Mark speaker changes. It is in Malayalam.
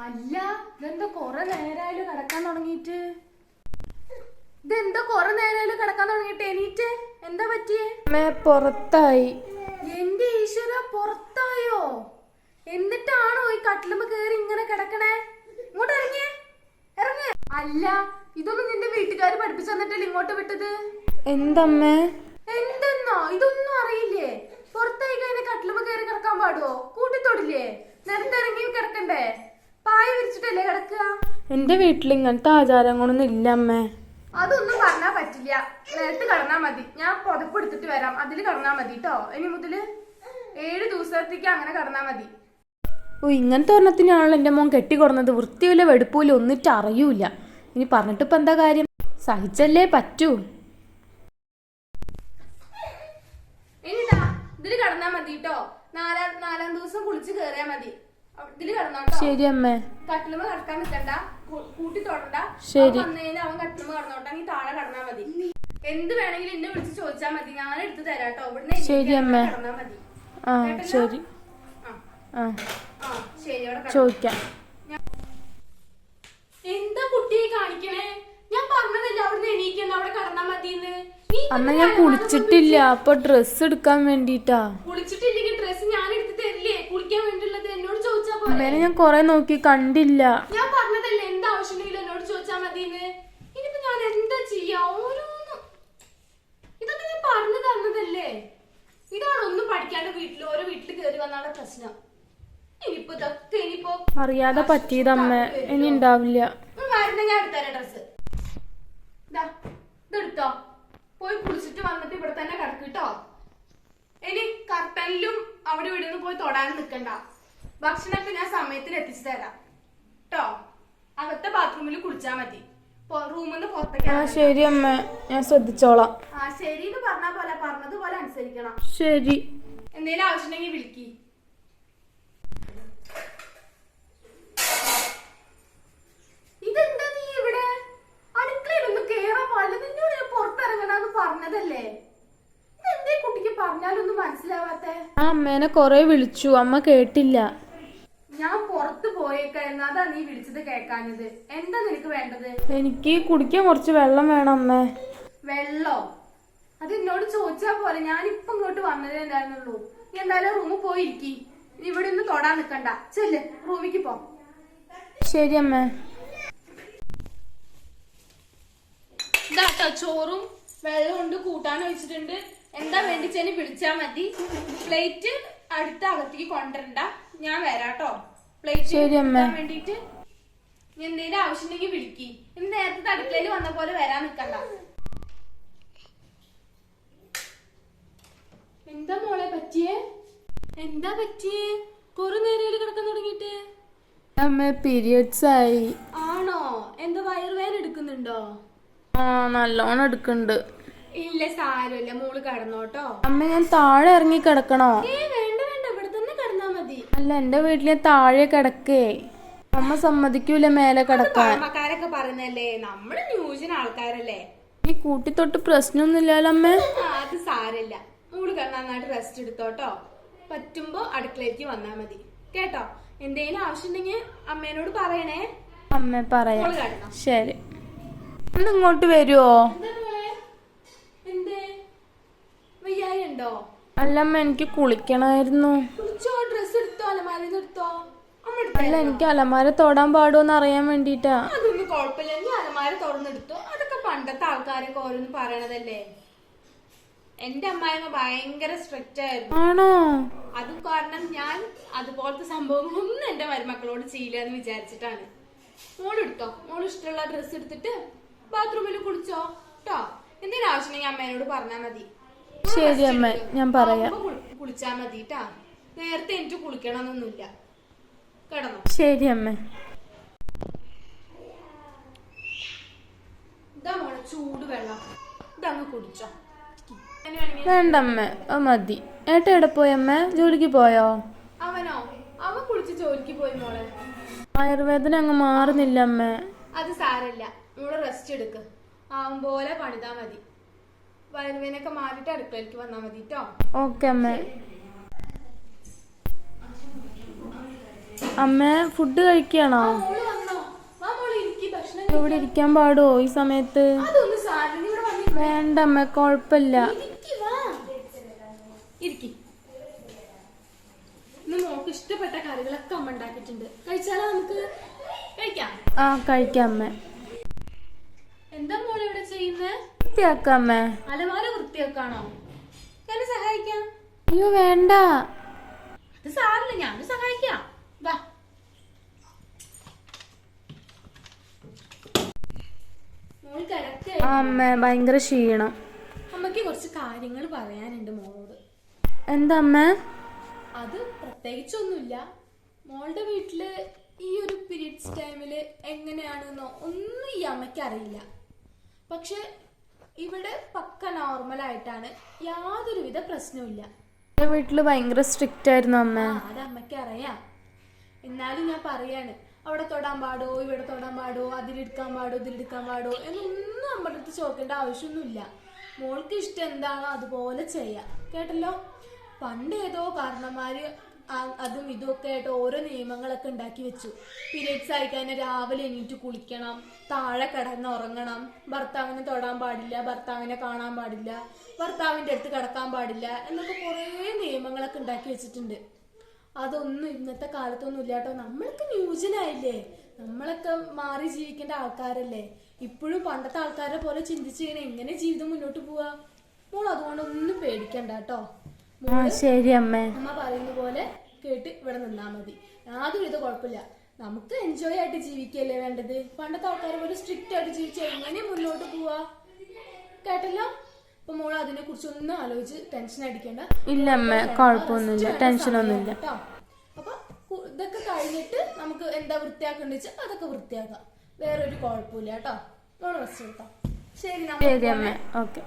Speaker 1: അല്ല ഇതെന്താ കൊറേ നേരായാലും കിടക്കാൻ തുടങ്ങിയിട്ട്? ഇതെന്താ കൊറേ നേരായാലും കിടക്കാൻ തുടങ്ങിയിട്ട്? എണീറ്റ് എന്താ പറ്റിയേ?
Speaker 2: പുറത്തായി.
Speaker 1: എന്റെ ഈശ്വര, പുറത്തായോ? എന്നിട്ടാണോ ഈ കട്ടിലുമ്പോ കേറി ഇങ്ങനെ കിടക്കണേ? ഇങ്ങോട്ട് ഇറങ്ങിയേ, ഇറങ്ങ. അല്ല ഇതൊന്നും നിന്റെ വീട്ടുകാര് പഠിപ്പിച്ചു തന്നിട്ടല്ലേ ഇങ്ങോട്ട് വിട്ടത്?
Speaker 2: എന്തമ്മേ?
Speaker 1: എന്തെന്നോ ഇതൊന്നും അറിയില്ലേ? പുറത്തായി കഴിഞ്ഞ കട്ടിലുമ്പോ കേറി കിടക്കാൻ പാടുവോ? കൂട്ടിത്തൊടില്ലേ? നിരത്തിറങ്ങി കിടക്കണ്ടേ? പായ വിരിച്ചിട്ടല്ലേ കിടക്കുക?
Speaker 2: എന്റെ വീട്ടിൽ ഇങ്ങനത്തെ ആചാരങ്ങളൊന്നും ഇല്ല അമ്മേ.
Speaker 1: അതൊന്നും പറഞ്ഞാ പറ്റില്ല. നേരത്തെ കടന്നാ മതി. ഞാൻ പുതപ്പ് എടുത്തിട്ട് വരാം, അതില് കടന്നാ മതി കേട്ടോ. ഇനി മുതല് 7 ദിവസത്തേക്ക് അങ്ങനെ കടന്നാ മതി.
Speaker 2: ഓ, ഇങ്ങനത്തെ ഒരെണ്ണത്തിനാണല്ലോ എന്റെ മോൻ കെട്ടിക്കൊടുന്നത്. വൃത്തിയില്ല വെടുപ്പില്ല ഒന്നിട്ട് അറിയൂല. ഇനി പറഞ്ഞിട്ടിപ്പോ എന്താ കാര്യം? സഹിച്ചല്ലേ പറ്റൂ.
Speaker 1: ഇനിതാ ഇതില് കടന്നാ മതി കേട്ടോ. നാലാം ദിവസം കുളിച്ച് കേറിയാ മതി. ഇതില് കടന്നോട്ടോ.
Speaker 2: ശരി അമ്മേ.
Speaker 1: കട്ടിലുമ്പോ കിടക്കാൻ നിൽക്കണ്ട, കൂട്ടി തൊടണ്ട.
Speaker 2: ശരി.
Speaker 1: വന്നതിന് അവൻ കട്ടിലുമ്പോ കടന്നോട്ടെ. നീ താഴെ കടന്നാ മതി. എന്ത് വേണമെങ്കിലും എന്നെ വിളിച്ച് ചോദിച്ചാ മതി, ഞാൻ എടുത്ത് തരാട്ടോ. ഇവിടുന്ന്
Speaker 2: ശരി അമ്മേ.
Speaker 1: കടന്നാ മതി.
Speaker 2: ആ ശരി. ആ
Speaker 1: ശരി,
Speaker 2: ചോദിക്കാം.
Speaker 1: എന്താ കുട്ടിയെ കാണിക്കണേ? ഞാൻ പറഞ്ഞതല്ലേ അവിടുന്ന് എണീക്കണ്ട, അവിടെ കടന്നാ മതിന്ന്.
Speaker 2: അമ്മ ഞാൻ കുളിച്ചിട്ടില്ല, അപ്പൊ ഡ്രസ് എടുക്കാൻ വേണ്ടിട്ടാ.
Speaker 1: കുളിച്ചിട്ടില്ലെങ്കിൽ ഡ്രസ് ഞാൻ എടുത്ത് തരില്ലേ? കുളിക്കാൻ വേണ്ടിയുള്ളത് എന്നോട് ചോദിച്ചാ പോലെ.
Speaker 2: അമ്മേനെ ഞാൻ കൊറേ നോക്കി കണ്ടില്ല.
Speaker 1: ഞാൻ പറഞ്ഞതല്ലേ എന്താ ആവശ്യമുണ്ടെങ്കിലും എന്നോട് ചോദിച്ചാ മതിന്ന്. ഇനിയിപ്പോ ഞാൻ എന്താ ചെയ്യാ? ഓരോന്നും ഇതൊക്കെ ഞാൻ പറഞ്ഞു തന്നതല്ലേ. ഇതാണ് ഒന്നും പഠിക്കാണ്ട് ഓരോ വീട്ടിൽ കയറി വന്നാണ് പ്രശ്നം. ഇനിയിപ്പോ ഇതൊക്കെ
Speaker 2: അറിയാതെ പറ്റിയതമ്മ, ഇനി ഉണ്ടാവില്ല.
Speaker 1: വരുന്ന ഞാൻ എടുത്തരാം ഡ്രസ്. ഇതെടുത്തോ, പോയി കുളിച്ചിട്ട് വന്നിട്ട് ഇവിടെ തന്നെ കിടക്കിട്ടോ. ഇനി കർട്ടനിലും അവിടെ ഇവിടെ നിന്ന് പോയി തൊടാൻ നിൽക്കണ്ട. ഭക്ഷണമൊക്കെ ഞാൻ സമയത്തിന് എത്തിച്ചു തരാം കേട്ടോ. അകത്തെ ബാത്റൂമിൽ കുളിച്ചാ മതി, റൂമിൽ നിന്ന് പുറത്തേക്ക്.
Speaker 2: ശരി അമ്മ, ഞാൻ ശ്രദ്ധിച്ചോളാം.
Speaker 1: ശരി എന്ന് പറഞ്ഞതുപോലെ അനുസരിക്കണം.
Speaker 2: ശരി.
Speaker 1: എന്തേലും ആവശ്യമുണ്ടെങ്കിൽ വിളിക്കി. ഇതെന്താ നീ ഇവിടെ? അടുക്കളയിലൊന്നും കേറാൻ പാടില്ല. നിന്നോട് ഞാൻ പുറത്തിറങ്ങണമെന്ന് പറഞ്ഞതല്ലേ? ഇതെന്തേ കുട്ടിക്ക് പറഞ്ഞാലൊന്നും മനസ്സിലാവാത്തെ?
Speaker 2: ആ അമ്മേനെ കൊറേ വിളിച്ചു, അമ്മ കേട്ടില്ല.
Speaker 1: ഞാൻ പുറത്ത് പോയേക്കായിരുന്നു, അതാ നീ വിളിച്ചത് കേൾക്കാഞ്ഞത്. എന്താ നിനക്ക് വേണ്ടത്?
Speaker 2: എനിക്ക് കുടിക്കാൻ കുറച്ച് വെള്ളം വേണം അമ്മേ.
Speaker 1: വെള്ളോ? അത് എന്നോട് ചോദിച്ചാ പോലെ. ഞാനിപ്പൊ ഇങ്ങോട്ട് വന്നതേ ഉണ്ടായിരുന്നുള്ളൂ. നീ എന്തായാലും റൂമിൽ പോയിരിക്കി. നീ ഇവിടെ ഒന്ന് തൊടാൻ നിക്കണ്ട. ചെല്ല്, റൂമിക്ക് പോ.
Speaker 2: ശരി അമ്മേ.
Speaker 1: ഇതാട്ടോ ചോറും വെള്ളം കൊണ്ട് കൂട്ടാൻ വെച്ചിട്ടുണ്ട്. എന്താ വേണ്ടിച്ചെന്ന് വിളിച്ചാ മതി. പ്ലേറ്റ് അടുത്ത അകത്തേക്ക് കൊണ്ടുവരണ്ട, ഞാൻ വരാട്ടോ. പ്ലേറ്റ് വേണ്ടിട്ട് നീ എന്തെങ്കിലും ആവശ്യമുണ്ടെങ്കിൽ വിളിക്കി. ഇന്ന് നേരത്തെ അടുക്കളയിൽ വന്ന പോലെ വരാൻ നിക്കണ്ട. എന്താ മോളെ പറ്റിയേ? എന്താ പറ്റിയേ? കുറെ നേരം കിടക്കാൻ തുടങ്ങിട്ട്.
Speaker 2: അമ്മ പീരിയഡ്സ് ആയി.
Speaker 1: ആണോ? എന്താ വയറുവേദന എടുക്കുന്നുണ്ടോ?
Speaker 2: ആ, നല്ലോണം എടുക്കുന്നുണ്ട്.
Speaker 1: ഇല്ല, സാരമില്ല, മോള് കിടന്നോട്ടോ.
Speaker 2: അമ്മ ഞാൻ താഴെ ഇറങ്ങി കിടക്കണോ?
Speaker 1: വേണ്ട വേണ്ട, ഇവിടെ തന്നെ കിടന്നാ മതി.
Speaker 2: അല്ല, എന്റെ വീട്ടിൽ താഴെ കിടക്കേ. അമ്മ സമ്മതിക്കൂല മേലെ കിടക്കാൻ.
Speaker 1: അമ്മക്കാരൊക്കെ പറയുന്നല്ലേ, നമ്മള് ന്യൂജൻ ആൾക്കാരല്ലേ.
Speaker 2: ഈ കൂട്ടിത്തൊട്ട് പ്രശ്നമൊന്നുമില്ലല്ലോ അമ്മ.
Speaker 1: അത് സാരമില്ല, മോള് നന്നായിട്ട് റെസ്റ്റ് എടുത്തോട്ടോ. പറ്റുമ്പോ അടുക്കളയ്ക്ക് വന്നാ മതി കേട്ടോ. എന്തെങ്കിലും ആവശ്യമുണ്ടെങ്കിൽ അമ്മേനോട് പറയണേ.
Speaker 2: അമ്മ പറയാം. ശരി. ഒന്ന് ഇങ്ങോട്ട് വരുവോ?
Speaker 1: എന്തേ, വയ്യായി ഉണ്ടോ?
Speaker 2: അല്ലമ്മ, എനിക്ക് കുളിക്കണമായിരുന്നു.
Speaker 1: ഡ്രസ് എടുത്തോ, അലമാരന്ന് എടുത്തോ?
Speaker 2: അല്ല, എനിക്ക് അലമാര തൊടാൻ പാടുമെന്ന് അറിയാൻ വേണ്ടിട്ടാ.
Speaker 1: അതൊന്നും കുഴപ്പമില്ല, നീ അലമാര തുറന്നെടുത്തോ. അതൊക്കെ പണ്ടത്തെ ആൾക്കാരൊക്കെ ഓരോന്ന് പറയണതല്ലേ. എന്റെ അമ്മായിമ്മ ഭയങ്കര സ്ട്രിക്റ്റ് ആയിരുന്നു.
Speaker 2: ആണോ?
Speaker 1: അത് കാരണം ഞാൻ അതുപോലത്തെ സംഭവങ്ങളൊന്നും എന്റെ മരുമക്കളോട് ചെയ്യില്ല എന്ന് വിചാരിച്ചിട്ടാണ്. മോളെടുത്തോ, മോള് ഇഷ്ടമുള്ള ഡ്രസ്സ് എടുത്തിട്ട് ബാത്റൂമിൽ കുളിച്ചോ കേട്ടോ. എന്തെങ്കിലും ആവശ്യമുണ്ടെങ്കിൽ അമ്മേനോട് പറഞ്ഞാ മതി.
Speaker 2: ശരി അമ്മ, ഞാൻ പറയാം.
Speaker 1: കുളിച്ചാ മതി ട്ടാ. നേരത്തെ എനിക്ക് കുളിക്കണമെന്നൊന്നുമില്ല. കിടന്നോ.
Speaker 2: ശരി അമ്മ.
Speaker 1: ഇതാ മോളെ ചൂട് വെള്ളം, ഇതങ്ങ് കുടിച്ചോ.
Speaker 2: വേണ്ടമ്മ, അത് മതി. ഏട്ടാ എവിടെ പോയി അമ്മ? ജോലിക്ക് പോയോ?
Speaker 1: അവനോ? അവൻ കുളിച്ച് ജോലിക്ക് പോയി മോളെ.
Speaker 2: ആയുർവേദന അങ്ങ് മാറുന്നില്ല അമ്മ.
Speaker 1: അത് സാരമില്ല, മോള് റെസ്റ്റ് എടുക്ക്. ആവും പോലെ പണിതാ മതി. വയറുവേനൊക്കെ മാറിയിട്ട് അടുക്കളയിലേക്ക് വന്നാ മതി കേട്ടോ.
Speaker 2: ഓക്കെ അമ്മ. അമ്മ ഫുഡ് കഴിക്കുകയാണോ?
Speaker 1: മോള് വന്നോ? വാ മോള് ഇരിക്ക്, ഭക്ഷണം
Speaker 2: ഇവിടെ ഇരിക്കാൻ പാടുമോ ഈ സമയത്ത്?
Speaker 1: അതൊന്നും സാരില്ല, ഇവിടെ വന്നിരുന്ന്
Speaker 2: വേണ്ട അമ്മ, കുഴപ്പമില്ല.
Speaker 1: ഇരിക്ക്, വാ ഇരിക്ക്. ഇന്ന് മോൾക്ക് ഇഷ്ടപ്പെട്ട കറികളൊക്കെ അമ്മ ഉണ്ടാക്കിയിട്ടുണ്ട്. കഴിച്ചാലോ? നമുക്ക് കഴിക്കാം.
Speaker 2: ആ കഴിക്കാം അമ്മ.
Speaker 1: എന്താ മോള് ഇവിടെ ചെയ്യുന്നേ?
Speaker 2: വൃത്തിയാക്കാം അമ്മ.
Speaker 1: അലമാര വൃത്തിയാക്കാണോ? ഞാൻ സഹായിക്കാം.
Speaker 2: അയ്യോ വേണ്ട.
Speaker 1: അത് സാറില്ല, ഞാനും സഹായിക്കാം. വാ. മോൾ കിടക്ക.
Speaker 2: ആ അമ്മ, ഭയങ്കര ക്ഷീണം.
Speaker 1: അമ്മക്ക് കുറച്ച് കാര്യങ്ങൾ പറയാനുണ്ട് മോളോട്.
Speaker 2: എന്താ അമ്മ?
Speaker 1: അത് പ്രത്യേകിച്ചൊന്നുമില്ല. മോളുടെ വീട്ടില് ഈ ഒരു പീരീഡ്സ് ടൈമില് എങ്ങനെയാണെന്നോ ഒന്നും ഈ അമ്മയ്ക്ക് അറിയില്ല. പക്ഷെ ഇവിടെ പക്ക നോർമലായിട്ടാണ്, യാതൊരുവിധ പ്രശ്നവുമില്ല.
Speaker 2: എന്റെ വീട്ടില് ഭയങ്കര സ്ട്രിക്റ്റ് ആയിരുന്നു അമ്മ.
Speaker 1: അത് അമ്മയ്ക്ക് അറിയാം. എന്നാലും ഞാൻ പറയാണ്, അവിടെ തൊടാൻ പാടോ, ഇവിടെ തൊടാൻ പാടോ, അതിലെടുക്കാൻ പാടോ, ഇതിലെടുക്കാൻ പാടോ എന്നൊന്നും നമ്മുടെ അടുത്ത് ചോദിക്കേണ്ട ആവശ്യമൊന്നുമില്ല. മോൾക്ക് ഇഷ്ടം എന്താണോ അതുപോലെ ചെയ്യാം. കേട്ടല്ലോ? പണ്ട് ഏതോ കാരണന്മാര് അതും ഇതുമൊക്കെ ആയിട്ട് ഓരോ നിയമങ്ങളൊക്കെ ഉണ്ടാക്കി വെച്ചു. പീരിയഡ്സ് ആയി കഴിഞ്ഞാൽ രാവിലെ എണീറ്റ് കുളിക്കണം, താഴെ കിടന്ന് ഉറങ്ങണം, ഭർത്താവിനെ തൊടാൻ പാടില്ല, ഭർത്താവിനെ കാണാൻ പാടില്ല, ഭർത്താവിന്റെ അടുത്ത് കിടക്കാൻ പാടില്ല എന്നൊക്കെ കുറേ നിയമങ്ങളൊക്കെ ഉണ്ടാക്കി വെച്ചിട്ടുണ്ട്. അതൊന്നും ഇന്നത്തെ കാലത്തൊന്നും ഇല്ല കേട്ടോ. നമ്മളൊക്കെ ന്യൂജനായില്ലേ, നമ്മളൊക്കെ മാറി ജീവിക്കേണ്ട ആൾക്കാരല്ലേ. ഇപ്പോഴും പണ്ടത്തെ ആൾക്കാരെ പോലെ ചിന്തിച്ചു കഴിഞ്ഞാൽ എങ്ങനെ ജീവിതം മുന്നോട്ട് പോവാ? മോൾ അതുകൊണ്ടൊന്നും പേടിക്കണ്ട കേട്ടോ.
Speaker 2: ശരി അമ്മ.
Speaker 1: അമ്മ പറയുന്ന പോലെ കേട്ട് ഇവിടെ നിന്നാ മതി, യാതൊരുവിധ കുഴപ്പമില്ല. നമുക്ക് എൻജോയ് ആയിട്ട് ജീവിക്കല്ലേ വേണ്ടത്. പണ്ടത്തെ ആൾക്കാരെ പോലെ സ്ട്രിക്റ്റ് ആയിട്ട് ജീവിച്ചാൽ എങ്ങനെ മുന്നോട്ട് പോവാ? കേട്ടല്ലോ? അപ്പൊ മോൾ അതിനെ കുറിച്ചൊന്നും ആലോചിച്ച് ടെൻഷൻ അടിക്കണ്ട.
Speaker 2: ഇല്ല അമ്മ, കുഴപ്പമൊന്നുമില്ല, ടെൻഷനൊന്നുമില്ല.
Speaker 1: അപ്പൊ ഇതൊക്കെ കഴിഞ്ഞിട്ട് നമുക്ക് എന്താ വൃത്തിയാക്കണ്ടെന്ന് വെച്ചാൽ അതൊക്കെ വൃത്തിയാക്കാം. വേറൊരു കുഴപ്പമില്ല കേട്ടോ. മോള് റെസ്റ്റ് എടുക്കാം. ശരി
Speaker 2: ശരി അമ്മ. ഓക്കെ.